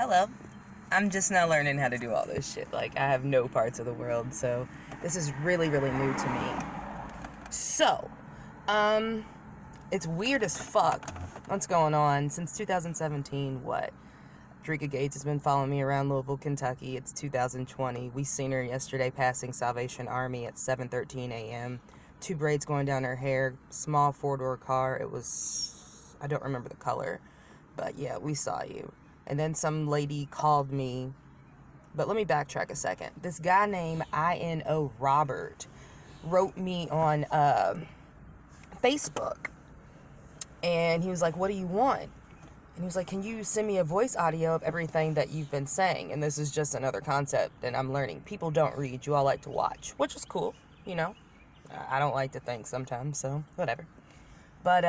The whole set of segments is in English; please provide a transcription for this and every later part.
Hello. I'm just now learning how to do all this shit. Like, I have no parts of the world, so this is really, really new to me. So, it's weird as fuck. What's going on? Since 2017, what? Drika Gates has been following me around Louisville, Kentucky. It's 2020. We seen her yesterday passing Salvation Army at 7:13 a.m. 2 braids going down her hair, small 4-door car. It was, I don't remember the color, but yeah, we saw you. And then some lady called me, but let me backtrack a second. This guy named INO Robert wrote me on Facebook, and he was like, what do you want? And he was like, can you send me a voice audio of everything that you've been saying? And this is just another concept that I'm learning. People don't read, you all like to watch, which is cool, you know. I don't like to think sometimes, so whatever. But,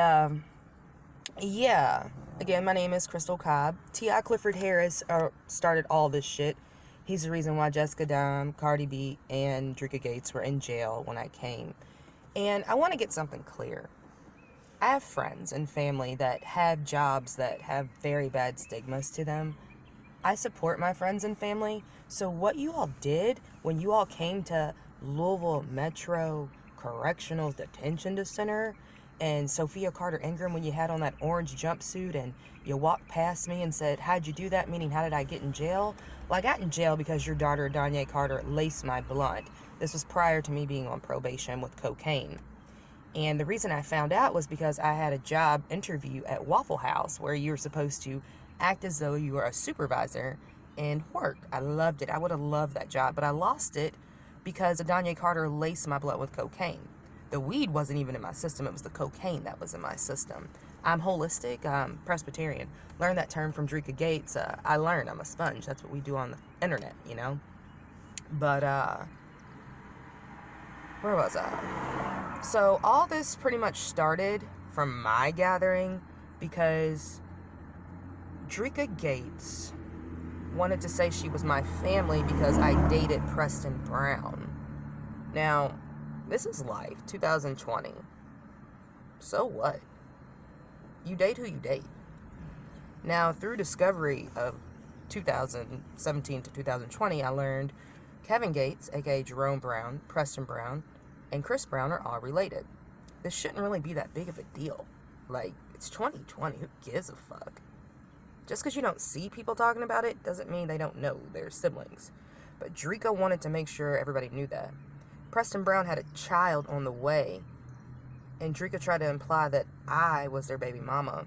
yeah. Again, my name is Crystal Cobb. T.I. Clifford Harris started all this shit. He's the reason why Jessica Dime, Cardi B, and Drika Gates were in jail when I came. And I want to get something clear. I have friends and family that have jobs that have very bad stigmas to them. I support my friends and family. So what you all did when you all came to Louisville Metro Correctional Detention Center and Sophia Carter Ingram, when you had on that orange jumpsuit and you walked past me and said, how'd you do that? Meaning, how did I get in jail? Well, I got in jail because your daughter, Danya Carter, laced my blunt. This was prior to me being on probation with cocaine. And the reason I found out was because I had a job interview at Waffle House where you were supposed to act as though you were a supervisor and work. I loved it. I would have loved that job, but I lost it because Adanya Carter laced my blood with cocaine. The weed wasn't even in my system. It was the cocaine that was in my system. I'm holistic. I'm Presbyterian. Learned that term from Drika Gates. I learned. I'm a sponge. That's what we do on the internet, you know. But, where was I? So all this pretty much started from my gathering because Drika Gates wanted to say she was my family because I dated Preston Brown. Now, this is life, 2020. So what? You date who you date. Now, through discovery of 2017 to 2020, I learned Kevin Gates, aka Jerome Brown, Preston Brown, and Chris Brown are all related. This shouldn't really be that big of a deal. Like, it's 2020. Who gives a fuck? Just because you don't see people talking about it doesn't mean they don't know they're siblings. But Drika wanted to make sure everybody knew that. Preston Brown had a child on the way, and Drika tried to imply that I was their baby mama.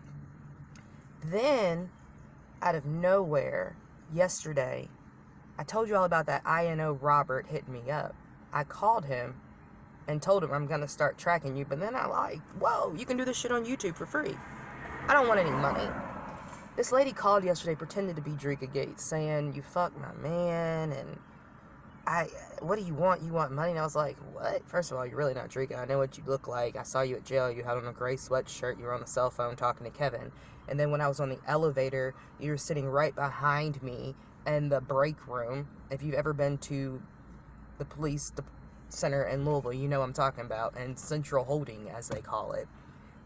Then, out of nowhere, yesterday, I told you all about that INO Robert hitting me up. I called him and told him I'm going to start tracking you, but then I like, whoa, you can do this shit on YouTube for free. I don't want any money. This lady called yesterday, pretended to be Drika Gates, saying, you fucked my man, and what do you want? You want money? And I was like, what? First of all, you're really not Drika. I know what you look like. I saw you at jail. You had on a gray sweatshirt. You were on the cell phone talking to Kevin. And then when I was on the elevator, you were sitting right behind me in the break room. If you've ever been to the police center in Louisville, you know what I'm talking about. And Central Holding, as they call it.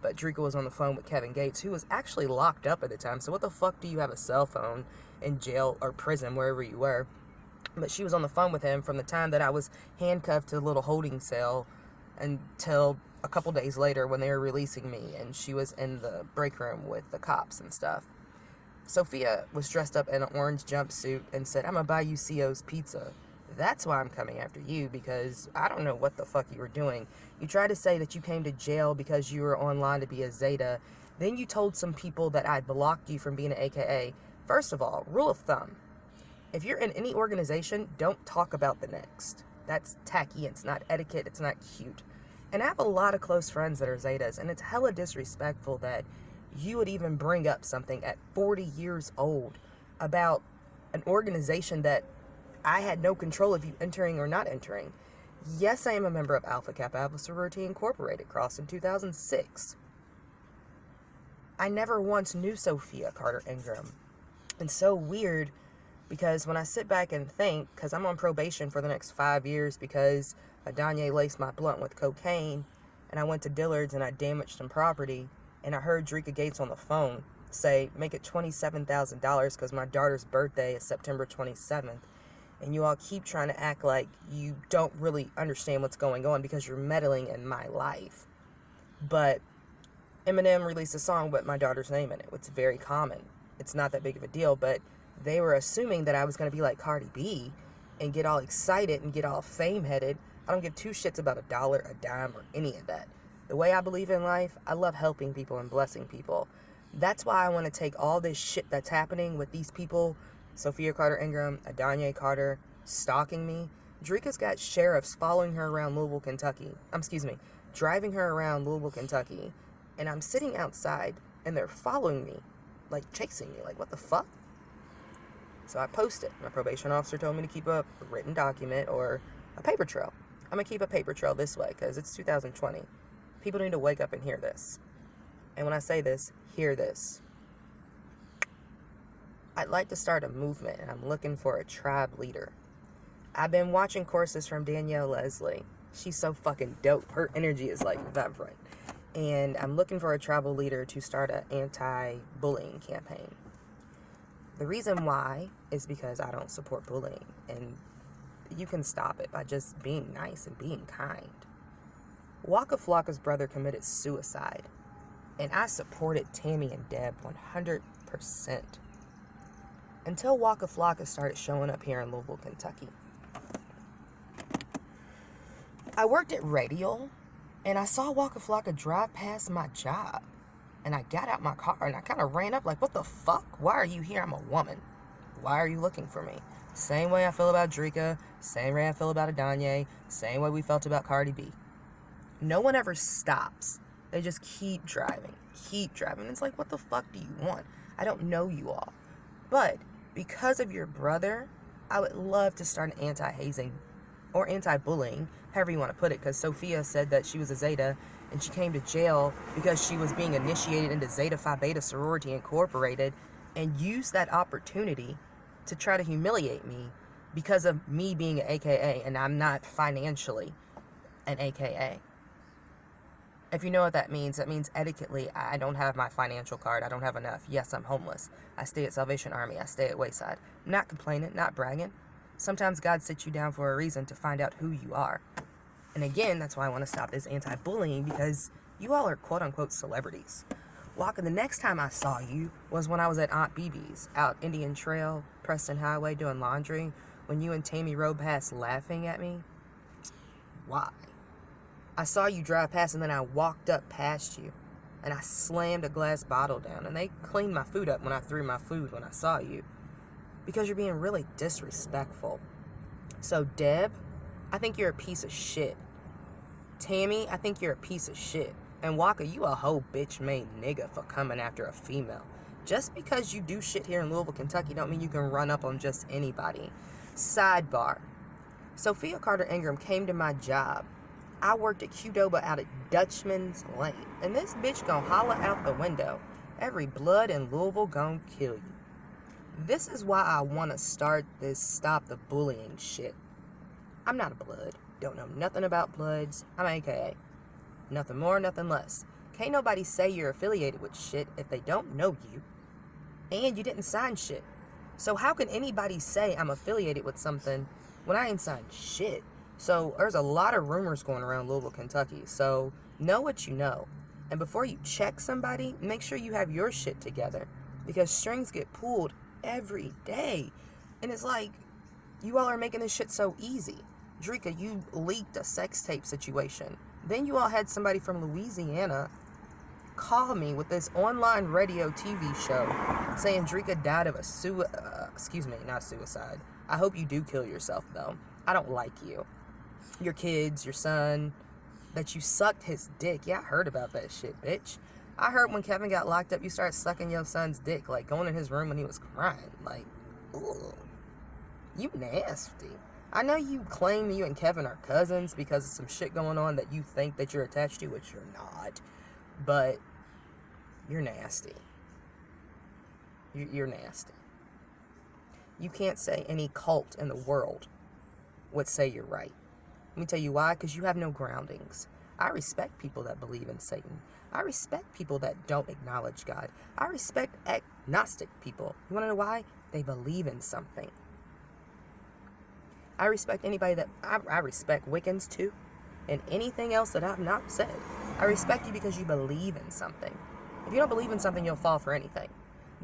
But Drika was on the phone with Kevin Gates, who was actually locked up at the time. So what the fuck do you have a cell phone in jail or prison, wherever you were? But she was on the phone with him from the time that I was handcuffed to the little holding cell until a couple days later when they were releasing me. And she was in the break room with the cops and stuff. Sophia was dressed up in an orange jumpsuit and said, I'm going to buy you CO's pizza. That's why I'm coming after you, because I don't know what the fuck you were doing. You tried to say that you came to jail because you were online to be a Zeta. Then you told some people that I blocked you from being an AKA. First of all, rule of thumb. If you're in any organization, don't talk about the next. That's tacky. It's not etiquette. It's not cute. And I have a lot of close friends that are Zetas, and it's hella disrespectful that you would even bring up something at 40 years old about an organization that I had no control of you entering or not entering. Yes, I am a member of Alpha Kappa Alpha Sorority Incorporated, crossed in 2006. I never once knew Sophia Carter Ingram. It's so weird because when I sit back and think, because I'm on probation for the next 5 years because Adanya laced my blunt with cocaine, and I went to Dillard's and I damaged some property, and I heard Drika Gates on the phone. say, make it $27,000 because my daughter's birthday is September 27th. And you all keep trying to act like you don't really understand what's going on because you're meddling in my life. But Eminem released a song with my daughter's name in it. It's very common. It's not that big of a deal, but they were assuming that I was going to be like Cardi B and get all excited and get all fame-headed. I don't give two shits about a dollar, a dime, or any of that. The way I believe in life, I love helping people and blessing people. That's why I want to take all this shit that's happening with these people, Sophia Carter Ingram, Adanya Carter, stalking me. Drika's got sheriffs following her around Louisville, Kentucky. Driving her around Louisville, Kentucky. And I'm sitting outside, and they're following me, like chasing me, like what the fuck? So I posted. My probation officer told me to keep a written document or a paper trail. I'm going to keep a paper trail this way because it's 2020. People need to wake up and hear this. And when I say this, hear this. I'd like to start a movement, and I'm looking for a tribe leader. I've been watching courses from Danielle Leslie. She's so fucking dope. Her energy is like vibrant. And I'm looking for a tribal leader to start an anti-bullying campaign. The reason why is because I don't support bullying. And you can stop it by just being nice and being kind. Waka Flocka's brother committed suicide. And I supported Tammy and Deb 100%. Until Waka Flocka started showing up here in Louisville, Kentucky. I worked at Radial, and I saw Waka Flocka drive past my job. And I got out my car, and I kind of ran up like, what the fuck? Why are you here? I'm a woman. Why are you looking for me? Same way I feel about Drika, same way I feel about Adanya, same way we felt about Cardi B. No one ever stops. They just keep driving. It's like, what the fuck do you want? I don't know you all. But because of your brother, I would love to start an anti-hazing or anti-bullying, however you want to put it, because Sophia said that she was a Zeta and she came to jail because she was being initiated into Zeta Phi Beta Sorority Incorporated and used that opportunity to try to humiliate me because of me being an AKA, and I'm not financially an AKA. If you know what that means etiquettely, I don't have my financial card. I don't have enough. Yes, I'm homeless. I stay at Salvation Army. I stay at Wayside. I'm not complaining, not bragging. Sometimes God sits you down for a reason to find out who you are. And again, that's why I want to stop this anti-bullying, because you all are quote-unquote celebrities. Waka, the next time I saw you was when I was at Aunt BB's out Indian Trail, Preston Highway, doing laundry, when you and Tammy rode past laughing at me. Why? I saw you drive past, and then I walked up past you, and I slammed a glass bottle down, and they cleaned my food up when I threw my food when I saw you, because you're being really disrespectful. So, Deb, I think you're a piece of shit. Tammy, I think you're a piece of shit. And Waka, you a whole bitch-made nigga for coming after a female. Just because you do shit here in Louisville, Kentucky, don't mean you can run up on just anybody. Sidebar. Sophia Carter Ingram came to my job. I worked at Qdoba out at Dutchman's Lane. And this bitch gon' holler out the window. Every blood in Louisville gon' kill you. This is why I want to start this stop the bullying shit. I'm not a blood. Don't know nothing about bloods. I'm AKA. Nothing more, nothing less. Can't nobody say you're affiliated with shit if they don't know you. And you didn't sign shit. So how can anybody say I'm affiliated with something when I ain't signed shit? So there's a lot of rumors going around Louisville, Kentucky. So know what you know. And before you check somebody, make sure you have your shit together. Because strings get pulled every day. And it's like, you all are making this shit so easy. Drika, you leaked a sex tape situation. Then you all had somebody from Louisiana call me with this online radio TV show saying Drika died of a not suicide. I hope you do kill yourself, though. I don't like you. Your kids, your son, that you sucked his dick. Yeah, I heard about that shit, bitch. I heard when Kevin got locked up, you started sucking your son's dick, like going in his room when he was crying. Like, ugh. You nasty. I know you claim you and Kevin are cousins because of some shit going on that you think that you're attached to, which you're not. But you're nasty. You're nasty. You can't say any cult in the world would say you're right. Let me tell you why. Because you have no groundings. I respect people that believe in Satan. I respect people that don't acknowledge God. I respect agnostic people. You want to know why? They believe in something. I respect anybody that... I respect Wiccans too. And anything else that I've not said. I respect you because you believe in something. If you don't believe in something, you'll fall for anything.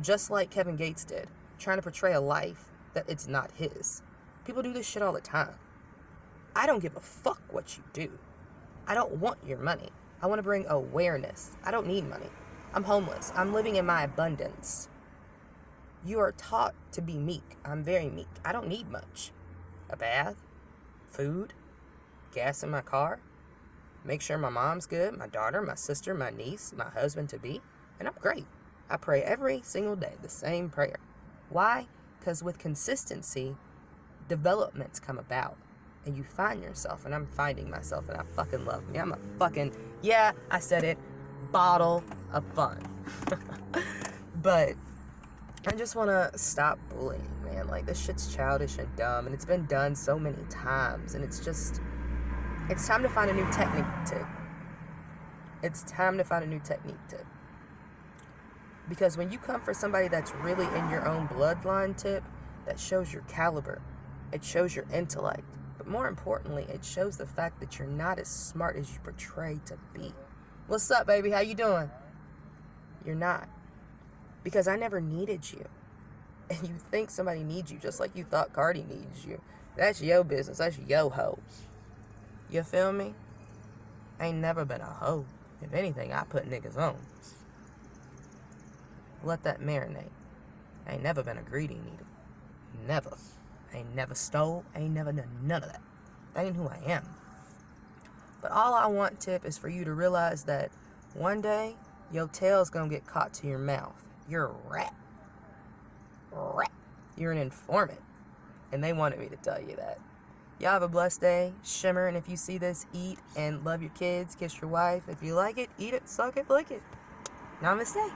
Just like Kevin Gates did. Trying to portray a life that it's not his. People do this shit all the time. I don't give a fuck what you do. I don't want your money. I want to bring awareness. I don't need money. I'm homeless. I'm living in my abundance. You are taught to be meek. I'm very meek. I don't need much. A bath, food, gas in my car, make sure my mom's good, my daughter, my sister, my niece, my husband-to-be, and I'm great. I pray every single day the same prayer. Why? Because with consistency, developments come about. And you find yourself, and I'm finding myself, and I fucking love me. I'm a fucking, yeah, I said it, bottle of fun. But I just want to stop bullying, man. Like, this shit's childish and dumb, and it's been done so many times, and it's just, it's time to find a new technique to. It's time to find a new technique to. Because when you come for somebody that's really in your own bloodline, Tip, that shows your caliber. It shows your intellect. But more importantly, it shows the fact that you're not as smart as you portray to be. What's up, baby? How you doing? You're not. Because I never needed you. And you think somebody needs you just like you thought Cardi needs you. That's your business. That's your hoe. You feel me? I ain't never been a hoe. If anything, I put niggas on. Let that marinate. I ain't never been a greedy neither. Never. I ain't never stole. I ain't never done none of that. That ain't who I am. But all I want, Tip, is for you to realize that one day, your tail's gonna get caught to your mouth. You're a rat. Rat. You're an informant. And they wanted me to tell you that. Y'all have a blessed day. Shimmer, and if you see this, eat and love your kids. Kiss your wife. If you like it, eat it, suck it, lick it. Namaste.